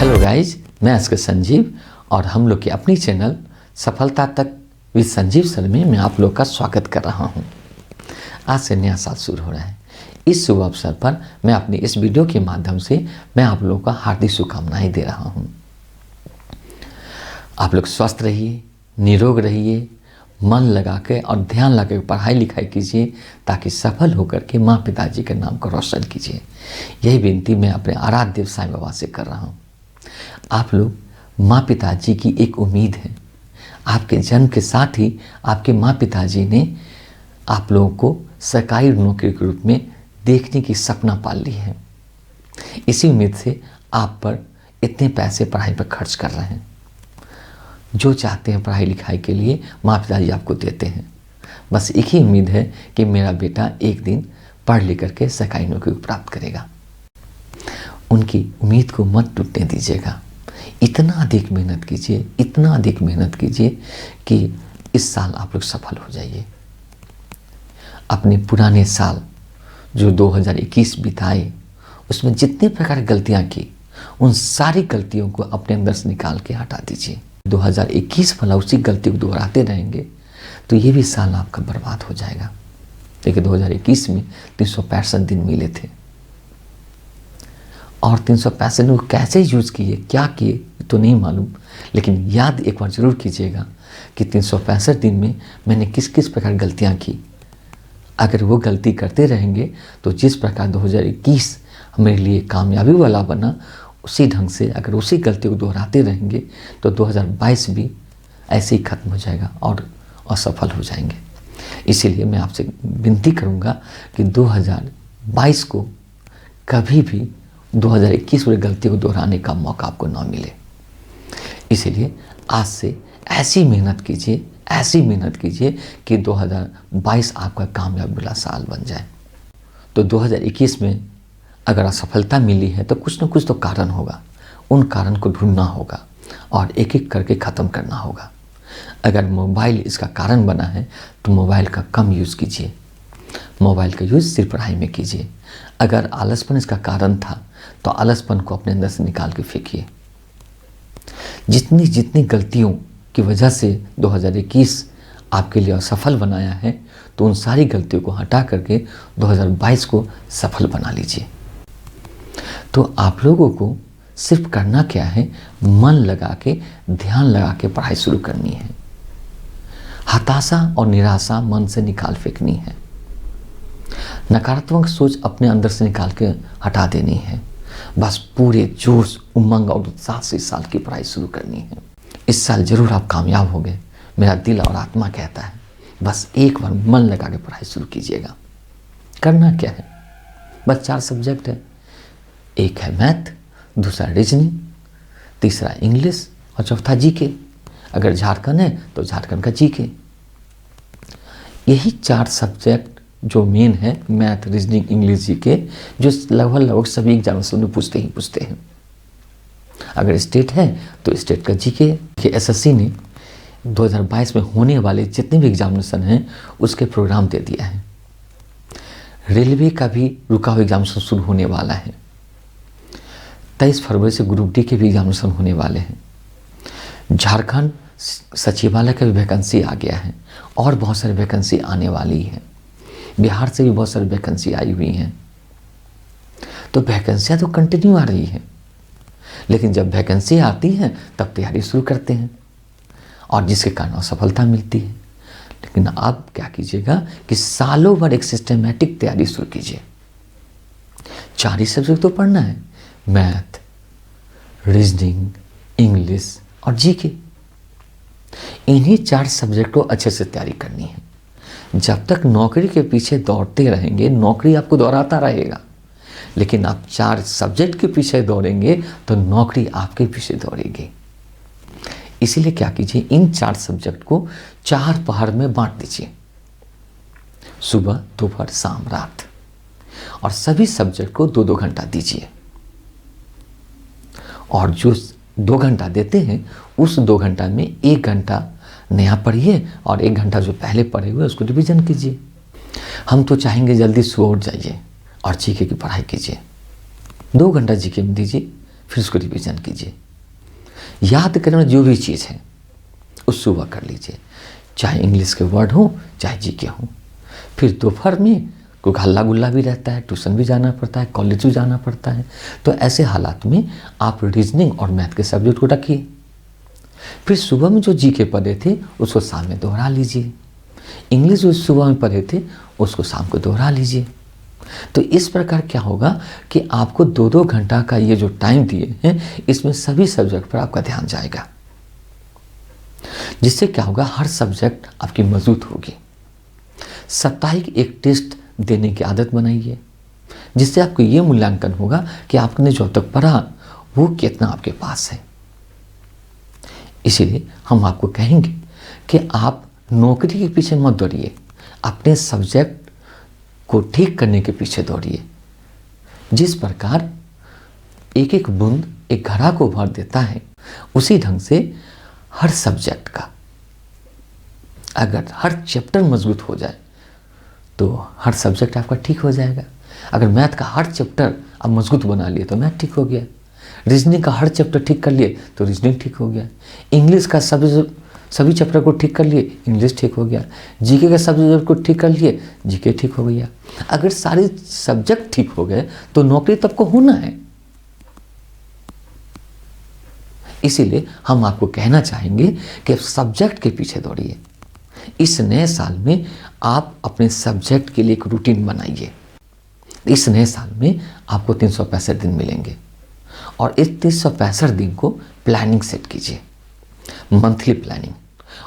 Hello guys, मैं SK Sanjeev और हम लोग के अपनी चैनल सफलता तक विद संजीव सर में मैं आप लोग का स्वागत कर रहा हूं। आज से नया साल शुरू हो रहा है। इस शुभ अवसर पर मैं अपनी इस वीडियो के माध्यम से मैं आप लोगों का हार्दिक शुभकामनाएं दे रहा हूं। आप लोग स्वस्थ रहिए, निरोग रहिए, मन लगा के और ध्यान लगा के पढ़ाई लिखाई कीजिए ताकि सफल होकर के माँ पिताजी के नाम को रोशन कीजिए। यही विनती मैं अपने आराध्य देव साईं बाबा से कर रहा हूँ। आप लोग माँ पिताजी की एक उम्मीद है। आपके जन्म के साथ ही आपके माँ पिताजी ने आप लोगों को सरकारी नौकरी के रूप में देखने की सपना पाल ली है। इसी उम्मीद से आप पर इतने पैसे पढ़ाई पर खर्च कर रहे हैं। जो चाहते हैं पढ़ाई लिखाई के लिए माँ पिताजी आपको देते हैं। बस एक ही उम्मीद है कि मेरा बेटा एक दिन पढ़ लिख करके सरकारी नौकरी प्राप्त करेगा। उनकी उम्मीद को मत टूटने दीजिएगा। इतना अधिक मेहनत कीजिए, इतना अधिक मेहनत कीजिए कि इस साल आप लोग सफल हो जाइए। अपने पुराने साल जो 2021 बिताए उसमें जितने प्रकार की गलतियाँ की उन सारी गलतियों को अपने अंदर से निकाल के हटा दीजिए। 2021 वाला उसी गलती को दोहराते रहेंगे तो ये भी साल आपका बर्बाद हो जाएगा। देखिए 2021 में 365 दिन मिले थे और 365 दिन को कैसे यूज किए, क्या किए तो नहीं मालूम, लेकिन याद एक बार जरूर कीजिएगा कि 365 दिन में मैंने किस किस प्रकार गलतियां की। अगर वो गलती करते रहेंगे तो जिस प्रकार 2021 हमारे लिए कामयाबी वाला बना उसी ढंग से अगर उसी गलती को दोहराते रहेंगे तो 2022 भी ऐसे ही खत्म हो जाएगा और असफल हो जाएंगे। इसीलिए मैं आपसे विनती करूंगा कि 2022 को कभी भी 2021 वाली गलती को दोहराने का मौका आपको ना मिले। इसीलिए आज से ऐसी मेहनत कीजिए कि 2022 आपका कामयाबी वाला साल बन जाए। तो 2021 में अगर असफलता मिली है तो कुछ न कुछ तो कारण होगा। उन कारण को ढूंढना होगा और एक एक करके ख़त्म करना होगा। अगर मोबाइल इसका कारण बना है तो मोबाइल का कम यूज़ कीजिए। मोबाइल का यूज़ सिर्फ पढ़ाई में कीजिए। अगर आलसपन इसका कारण था तो आलसपन को अपने अंदर से निकाल के फेंकिए। जितनी जितनी गलतियों की वजह से 2021 आपके लिए असफल बनाया है तो उन सारी गलतियों को हटा करके 2022 को सफल बना लीजिए। तो आप लोगों को सिर्फ करना क्या है, मन लगा के ध्यान लगा के पढ़ाई शुरू करनी है। हताशा और निराशा मन से निकाल फेंकनी है। नकारात्मक सोच अपने अंदर से निकाल के हटा देनी है। बस पूरे जोश, उमंग और उत्साह से इस साल की पढ़ाई शुरू करनी है। इस साल जरूर आप कामयाब होंगे, मेरा दिल और आत्मा कहता है। बस एक बार मन लगा के पढ़ाई शुरू कीजिएगा। करना क्या है, बस 4 सब्जेक्ट है। एक है मैथ, दूसरा रीजनिंग, तीसरा इंग्लिश और चौथा जीके। अगर झारखंड है तो झारखंड का जीके। यही 4 सब्जेक्ट जो मेन है, मैथ, रीजनिंग, इंग्लिश, जीके, जो लगभग सभी एग्जामिनेशन में पूछते हैं। अगर स्टेट है तो स्टेट का जीके। एसएससी ने 2022 में होने वाले जितने भी एग्जामिनेशन हैं उसके प्रोग्राम दे दिया है। रेलवे का भी रुका हुआ एग्जामिनेशन शुरू होने वाला है। 23 फरवरी से ग्रुप डी के भी एग्जामिनेशन होने वाले हैं। झारखंड सचिवालय का भी वैकेंसी आ गया है और बहुत सारी वैकेंसी आने वाली है। बिहार से भी बहुत सारी वैकेंसी आई हुई हैं। तो वैकेंसियाँ तो कंटिन्यू आ रही है, लेकिन जब वैकेंसी आती है तब तैयारी शुरू करते हैं और जिसके कारण असफलता मिलती है। लेकिन आप क्या कीजिएगा कि सालों भर एक सिस्टमेटिक तैयारी शुरू कीजिए। 4 ही सब्जेक्ट तो पढ़ना है, मैथ, रीजनिंग, इंग्लिश और जीके। इन्हीं 4 सब्जेक्ट को अच्छे से तैयारी करनी है। जब तक नौकरी के पीछे दौड़ते रहेंगे, नौकरी आपको दौड़ाता रहेगा, लेकिन आप 4 सब्जेक्ट के पीछे दौड़ेंगे तो नौकरी आपके पीछे दौड़ेगी। इसीलिए क्या कीजिए, इन 4 सब्जेक्ट को 4 पहर में बांट दीजिए, सुबह, दोपहर, शाम, रात, और सभी सब्जेक्ट को 2-2 घंटा दीजिए। और जो 2 घंटा देते हैं उस 2 घंटा में 1 घंटा नया पढ़िए और 1 घंटा जो पहले पढ़े हुए उसको रिवीजन कीजिए। हम तो चाहेंगे जल्दी सुबह उठ जाइए और जीके की पढ़ाई कीजिए। 2 घंटा जीके में दीजिए, फिर उसको रिवीजन कीजिए। याद करने में जो भी चीज़ है उस सुबह कर लीजिए, चाहे इंग्लिश के वर्ड हो चाहे जीके हो। फिर दोपहर में क्योंकि हल्ला गुल्ला भी रहता है, ट्यूशन भी जाना पड़ता है, कॉलेज भी जाना पड़ता है, तो ऐसे हालात में आप रीजनिंग और मैथ के सब्जेक्ट को रखिए। फिर सुबह में जो जीके पढ़े थे उसको शाम में दोहरा लीजिए, इंग्लिश जो सुबह में पढ़े थे उसको शाम को दोहरा लीजिए। तो इस प्रकार क्या होगा कि आपको 2-2 घंटा का ये जो टाइम दिए हैं इसमें सभी सब्जेक्ट पर आपका ध्यान जाएगा, जिससे क्या होगा हर सब्जेक्ट आपकी मजबूत होगी। साप्ताहिक एक टेस्ट देने की आदत बनाइए, जिससे आपको ये मूल्यांकन होगा कि आपने जो अब तक पढ़ा वो कितना आपके पास है। इसीलिए हम आपको कहेंगे कि आप नौकरी के पीछे मत दौड़िए, अपने सब्जेक्ट को ठीक करने के पीछे दौड़िए। जिस प्रकार एक एक बूंद एक घड़ा को भर देता है, उसी ढंग से हर सब्जेक्ट का अगर हर चैप्टर मजबूत हो जाए तो हर सब्जेक्ट आपका ठीक हो जाएगा। अगर मैथ का हर चैप्टर आप मजबूत बना लिए तो मैथ ठीक हो गया, रीजनिंग का हर चैप्टर ठीक कर लिए तो रीजनिंग ठीक हो गया, इंग्लिश का सभी चैप्टर को ठीक कर लिए इंग्लिश ठीक हो गया, जीके का सब्जेक्ट को ठीक कर लिए जीके ठीक हो गया। अगर सारे सब्जेक्ट ठीक हो गए तो नौकरी तो आपको होना है। इसीलिए हम आपको कहना चाहेंगे कि सब्जेक्ट के पीछे दौड़िए। इस नए साल में आप अपने सब्जेक्ट के लिए एक रूटीन बनाइए। इस नए साल में आपको 365 दिन मिलेंगे और इस 365 दिन को प्लानिंग सेट कीजिए, मंथली प्लानिंग।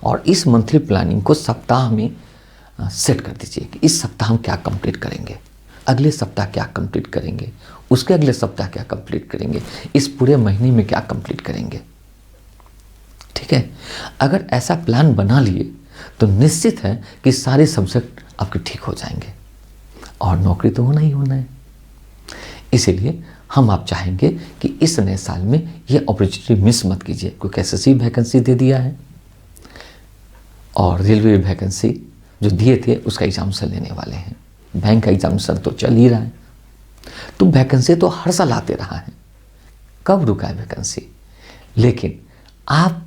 और इस मंथली प्लानिंग को सप्ताह में सेट कर दीजिए कि इस सप्ताह हम क्या कंप्लीट करेंगे, अगले सप्ताह क्या कंप्लीट करेंगे, उसके अगले सप्ताह क्या कंप्लीट करेंगे, इस पूरे महीने में क्या कंप्लीट करेंगे। ठीक है, अगर ऐसा प्लान बना लिए तो निश्चित है कि सारे सब्जेक्ट आपके ठीक हो जाएंगे और नौकरी तो होना ही होना है। इसीलिए हम आप चाहेंगे कि इस नए साल में ये अपॉर्चुनिटी मिस मत कीजिए, क्योंकि एसएससी वैकेंसी दे दिया है और रेलवे वैकेंसी जो दिए थे उसका एग्जामिनेशन लेने वाले हैं, बैंक का एग्जामिनेशन तो चल ही रहा है। तो वैकेंसी तो हर साल आते रहा है, कब रुका है वैकेंसी? लेकिन आप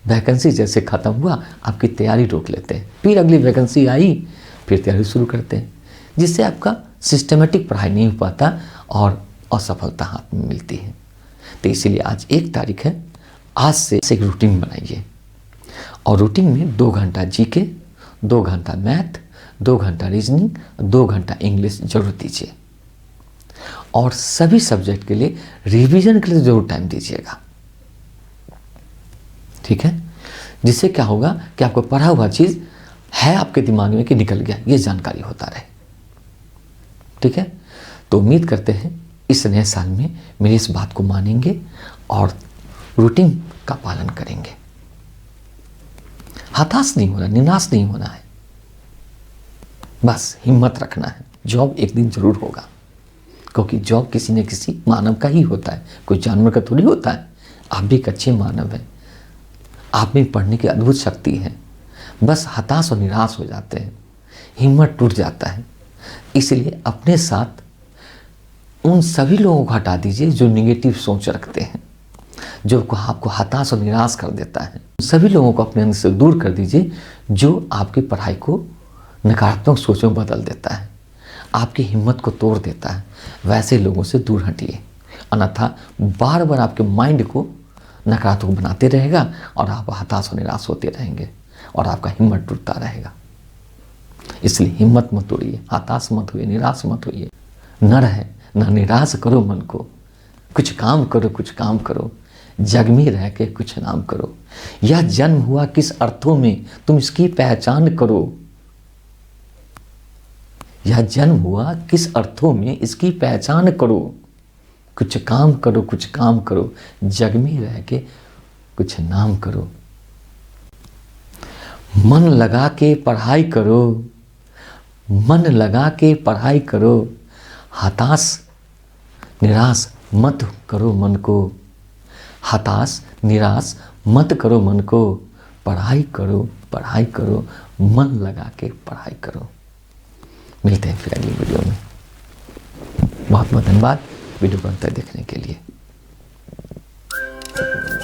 वैकेंसी जैसे ख़त्म हुआ आपकी तैयारी रोक लेते हैं, फिर अगली वैकेंसी आई फिर तैयारी शुरू करते हैं, जिससे आपका सिस्टमेटिक पढ़ाई नहीं हो पाता और असफलता हाथ में मिलती है। तो इसीलिए आज 1 तारीख है, आज से एक रूटीन बनाइए और रूटीन में 2 घंटा जीके, 2 घंटा मैथ, 2 घंटा रीजनिंग, 2 घंटा इंग्लिश जरूर दीजिए और सभी सब्जेक्ट के लिए रिवीजन के लिए जरूर टाइम दीजिएगा। ठीक है, जिससे क्या होगा कि आपको पढ़ा हुआ चीज़ है आपके दिमाग में कि निकल गया, ये जानकारी होता रहे। ठीक है, तो उम्मीद करते हैं इस नए साल में मेरी इस बात को मानेंगे और रूटीन का पालन करेंगे। हताश नहीं होना, निराश नहीं होना है, बस हिम्मत रखना है। जॉब एक दिन जरूर होगा, क्योंकि जॉब किसी न किसी मानव का ही होता है, कोई जानवर का थोड़ी होता है। आप भी एक अच्छे मानव हैं, आप में पढ़ने की अद्भुत शक्ति है, बस हताश और निराश हो जाते हैं, हिम्मत टूट जाता है। इसलिए अपने साथ उन सभी लोगों को हटा दीजिए जो निगेटिव सोच रखते हैं, जो आपको हताश और निराश कर देता है। सभी लोगों को अपने अंदर से दूर कर दीजिए जो आपकी पढ़ाई को नकारात्मक सोच में बदल देता है, आपकी हिम्मत को तोड़ देता है। वैसे लोगों से दूर हटिए, अन्यथा बार बार आपके माइंड को नकारात्मक बनाते रहेगा और आप हताश और निराश होते रहेंगे और आपका हिम्मत टूटता रहेगा। इसलिए हिम्मत मत तोड़िए, हताश मत होइए, निराश मत होइए। न रहे न निराश करो मन को, कुछ काम करो, कुछ काम करो, जग में रह के कुछ नाम करो। यह जन्म हुआ किस अर्थों में तुम इसकी पहचान करो, यह जन्म हुआ किस अर्थों में इसकी पहचान करो। कुछ काम करो, कुछ काम करो, जग में रह के कुछ नाम करो। मन लगा के पढ़ाई करो, मन लगा के पढ़ाई करो, हताश निराश मत करो मन को, हताश निराश मत करो मन को। पढ़ाई करो, पढ़ाई करो, मन लगा के पढ़ाई करो। मिलते हैं फिर अगली वीडियो में। बहुत बहुत धन्यवाद वीडियो को अंत तक देखने के लिए। है।